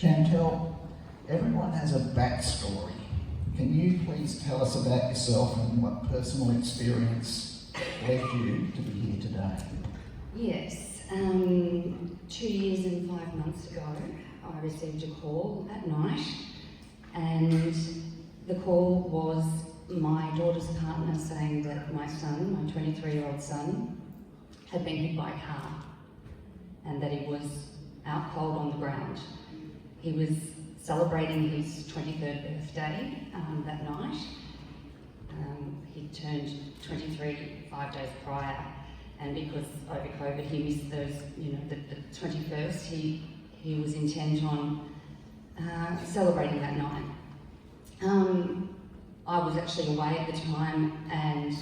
Chantelle, everyone has a backstory. Can you please tell us about yourself and what personal experience led you to be here today? Yes, 2 years and 5 months ago, I received a call at night, and the call was my daughter's partner saying that my son, my 23-year-old son, had been hit by a car and that he was out cold on the ground. He was celebrating his 23rd birthday that night. He turned 23 5 days prior, and because over COVID he missed those, the 21st, he was intent on celebrating that night. I was actually away at the time and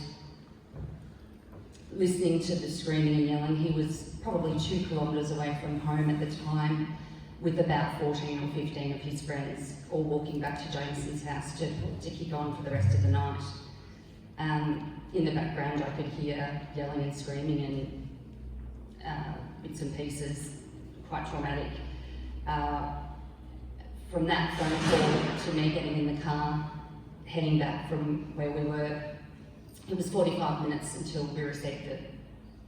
listening to the screaming and yelling. He was probably 2 kilometres away from home at the time, with about 14 or 15 of his friends, all walking back to Jameson's house to kick on for the rest of the night. In the background I could hear yelling and screaming and bits and pieces, quite traumatic. From that phone call to me getting in the car, heading back from where we were, it was 45 minutes until we received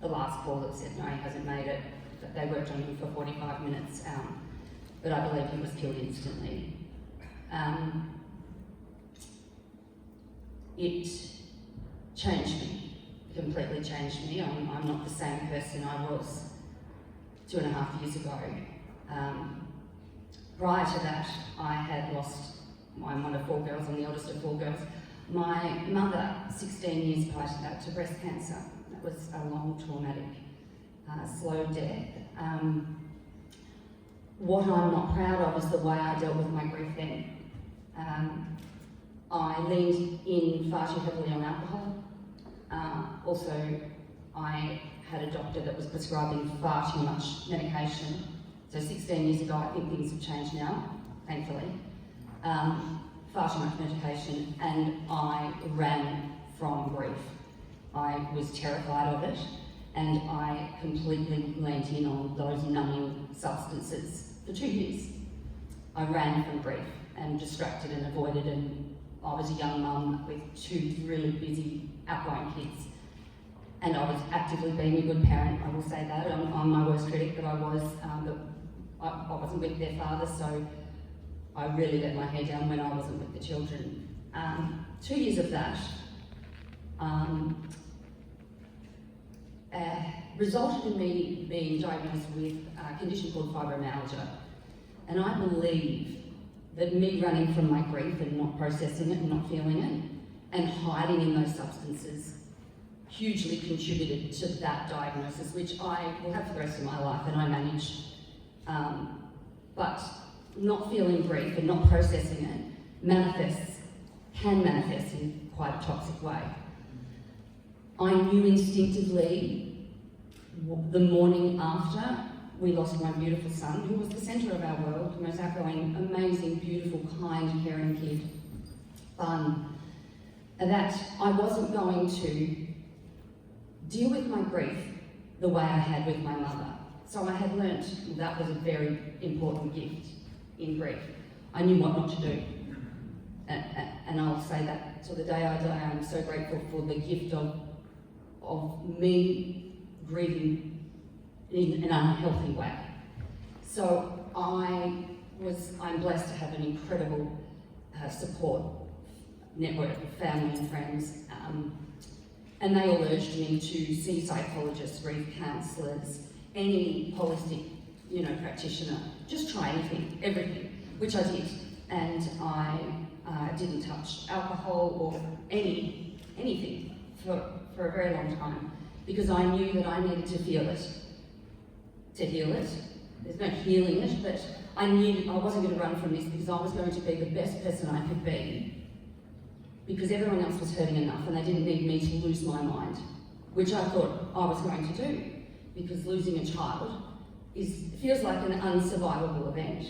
the last call that said no, he hasn't made it. But they worked on him for 45 minutes, but I believe he was killed instantly. It changed me, completely changed me. I'm not the same person I was 2.5 years ago. Prior to that, I had lost, I'm one of 4 girls, I'm the eldest of 4 girls. My mother, 16 years prior to that, to breast cancer. That was a long, traumatic, slow death. What I'm not proud of is the way I dealt with my grief then. I leaned in far too heavily on alcohol. Also, I had a doctor that was prescribing far too much medication. So 16 years ago, I think things have changed now, thankfully. Far too much medication, and I ran from grief. I was terrified of it, and I completely leaned in on those numbing substances for 2 years. I ran from grief and distracted and avoided, and I was a young mum with 2 really busy, outgoing kids. And I was actively being a good parent, I will say that. I'm my worst critic, but I was, I wasn't with their father, so I really let my hair down when I wasn't with the children. 2 years of that resulted in me being diagnosed with a condition called fibromyalgia. And I believe that me running from my grief and not processing it and not feeling it and hiding in those substances hugely contributed to that diagnosis, which I will have for the rest of my life and I manage. But not feeling grief and not processing it can manifest in quite a toxic way. I knew instinctively the morning after we lost my beautiful son, who was the centre of our world, the most outgoing, amazing, beautiful, kind, caring kid, fun, that I wasn't going to deal with my grief the way I had with my mother. So I had learnt that was a very important gift in grief. I knew what not to do. And I'll say that till the day I die, I'm so grateful for the gift of me grieving in an unhealthy way. So I'm blessed to have an incredible support network of family and friends. And they all urged me to see psychologists, grief counsellors, any holistic, practitioner. Just try anything, everything, which I did. And I didn't touch alcohol or anything for a very long time, because I knew that I needed to feel it to heal it. There's no healing it, but I knew I wasn't going to run from this, because I was going to be the best person I could be, because everyone else was hurting enough and they didn't need me to lose my mind, which I thought I was going to do, because losing a child feels like an unsurvivable event.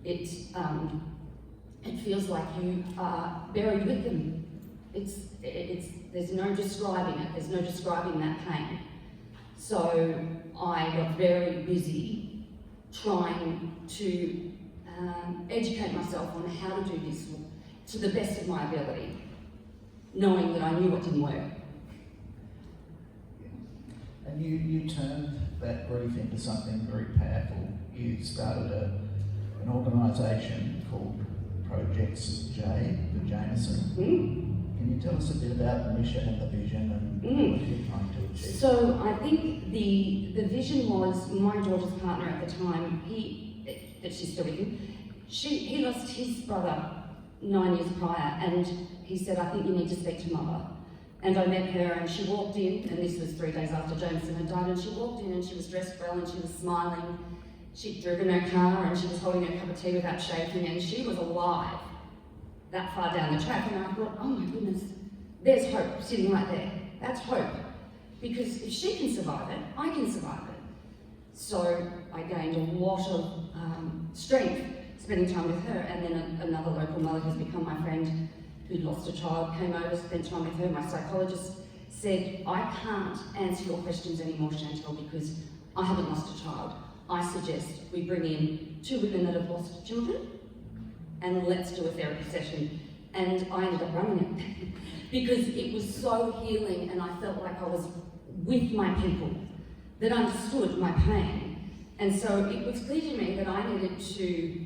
It feels like you are buried with them. There's no describing it. There's no describing that pain. So I got very busy trying to educate myself on how to do this to the best of my ability, knowing that I knew what didn't work. And you turned that grief into something very powerful. You started an organisation called Projex J, the Jameson. Can you tell us a bit about the mission and the vision and what you're trying to achieve? So I think the vision was my daughter's partner at the time, that she's still with him, he lost his brother 9 years prior, and he said, I think you need to speak to Mother. And I met her, and she walked in, and this was 3 days after Jameson had died, and she walked in and she was dressed well and she was smiling. She'd driven her car and she was holding her cup of tea without shaking, and she was alive that far down the track. And I thought, oh my goodness, there's hope sitting right there. That's hope. Because if she can survive it, I can survive it. So I gained a lot of strength spending time with her, and then another local mother who's become my friend who'd lost a child came over, spent time with her. My psychologist said, I can't answer your questions anymore, Chantelle, because I haven't lost a child. I suggest we bring in 2 women that have lost children and let's do a therapy session. And I ended up running it because it was so healing, and I felt like I was with my people that understood my pain. And so it was clear to me that I needed to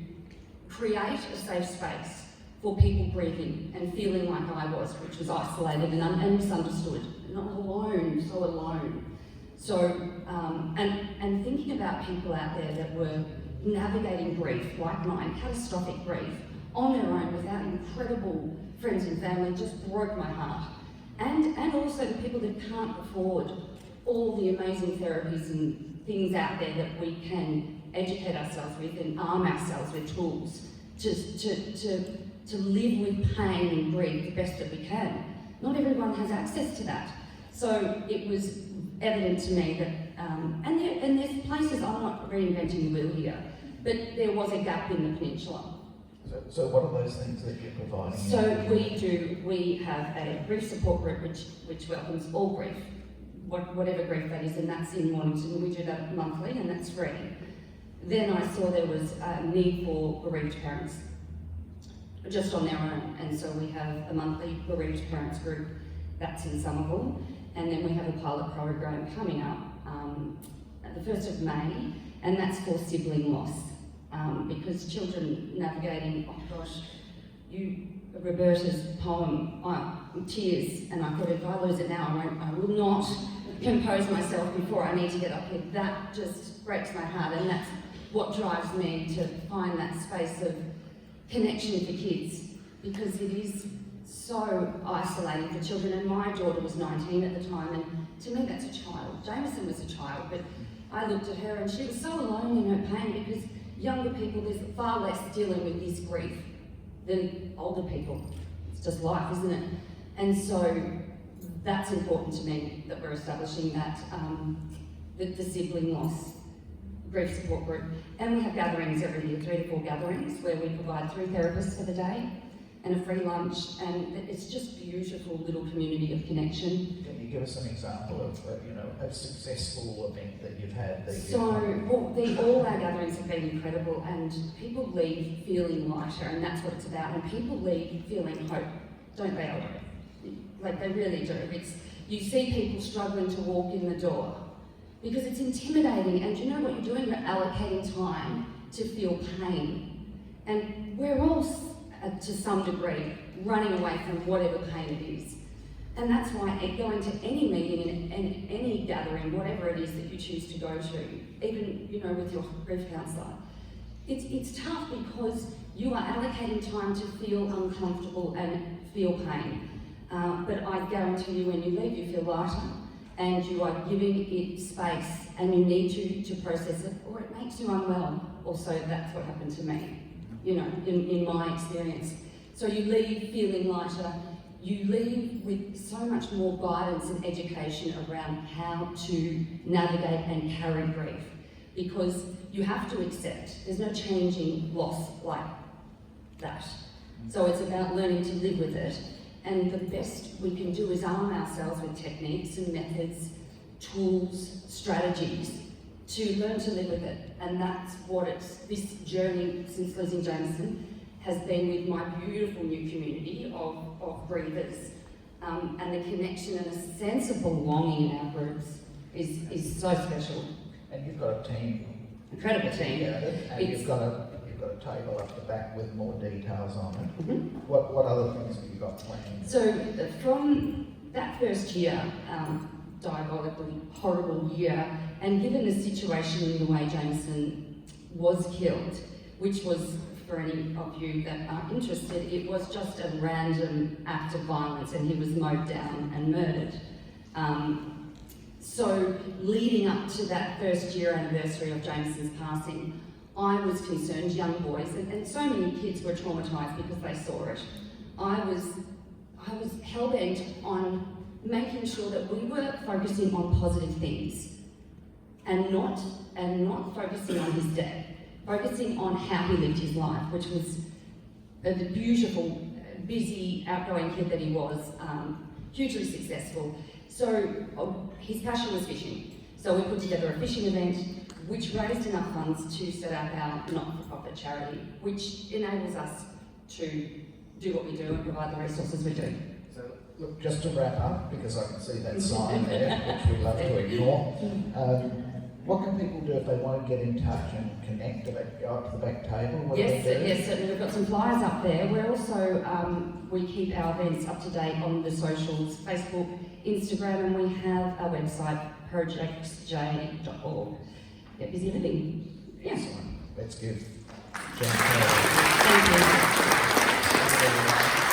create a safe space for people grieving and feeling like I was, which was isolated and misunderstood, not alone, so alone. So, and thinking about people out there that were navigating grief, like mine, catastrophic grief, on their own without incredible friends and family, just broke my heart. And also the people that can't afford all the amazing therapies and things out there that we can educate ourselves with and arm ourselves with tools to live with pain and grief the best that we can. Not everyone has access to that. So it was evident to me that, and there's places, I'm not reinventing the wheel here, but there was a gap in the peninsula. So what are those things that you're providing? So we have a grief support group which welcomes all grief, whatever grief that is, and that's in Mornington. We do that monthly, and that's free. Then I saw there was a need for bereaved parents, just on their own, and so we have a monthly bereaved parents group that's in Somerville, and then we have a pilot program coming up at the 1st of May, and that's for sibling loss, because children navigating, oh gosh, Roberta's poem, Tears, and I thought if I lose it now, I will not compose myself before I need to get up here. That just breaks my heart, and that's what drives me to find that space of connection for kids, because it is so isolating for children. And my daughter was 19 at the time, and to me that's a child. Jameson was a child, but I looked at her and she was so alone in her pain, because younger people, there's far less dealing with this grief than older people. It's just life, isn't it? And so that's important to me, that we're establishing that, the sibling loss grief support group. And we have gatherings every year, 3 to 4 gatherings, where we provide 3 therapists for the day and a free lunch, and it's just beautiful little community of connection. Can you give us an example of a successful event that you've had? All our gatherings have been incredible, and people leave feeling lighter, and that's what it's about. And people leave feeling hope, don't they, Aldo? Like they really do. You see people struggling to walk in the door because it's intimidating, and you know what you're doing? You're allocating time to feel pain, and we're all, to some degree, running away from whatever pain it is. And that's why going to any meeting and any gathering, whatever it is that you choose to go to, even with your grief counsellor, it's tough because you are allocating time to feel uncomfortable and feel pain. But I guarantee you, when you leave, you feel lighter, and you are giving it space, and you need to process it, or it makes you unwell. Also, that's what happened to me, in my experience. So you leave feeling lighter, you leave with so much more guidance and education around how to navigate and carry grief, because you have to accept, there's no changing loss like that. So it's about learning to live with it. And the best we can do is arm ourselves with techniques and methods, tools, strategies to learn to live with it. And that's what this journey since losing Jameson has been with my beautiful new community of grievers. And the connection and a sense of belonging in our groups is so special. And you've got a team. Incredible team. And you've got a table up the back with more details on it. Mm-hmm. What other things have you got planned? So from that first year, diabolically horrible year, and given the situation in the way Jameson was killed, which was, for any of you that are interested, it was just a random act of violence and he was mowed down and murdered. So leading up to that first year anniversary of Jameson's passing, I was concerned, young boys, and so many kids were traumatised because they saw it. I was hell-bent on making sure that we were focusing on positive things and not focusing on his death, focusing on how he lived his life, which was the beautiful, busy, outgoing kid that he was, hugely successful. So his passion was fishing. So we put together a fishing event which raised enough funds to set up our not-for-profit charity, which enables us to do what we do and provide the resources we do. So, look, just to wrap up, because I can see that sign there, which we love to ignore, what can people do if they want to get in touch and connect? Do they go up to the back table? What do they do? Yes, certainly. We've got some flyers up there. We're also, we keep our events up to date on the socials, Facebook, Instagram, and we have our website, projexj.org. Get busy living. Yeah. Excellent. Let's give Chantelle. Thank you.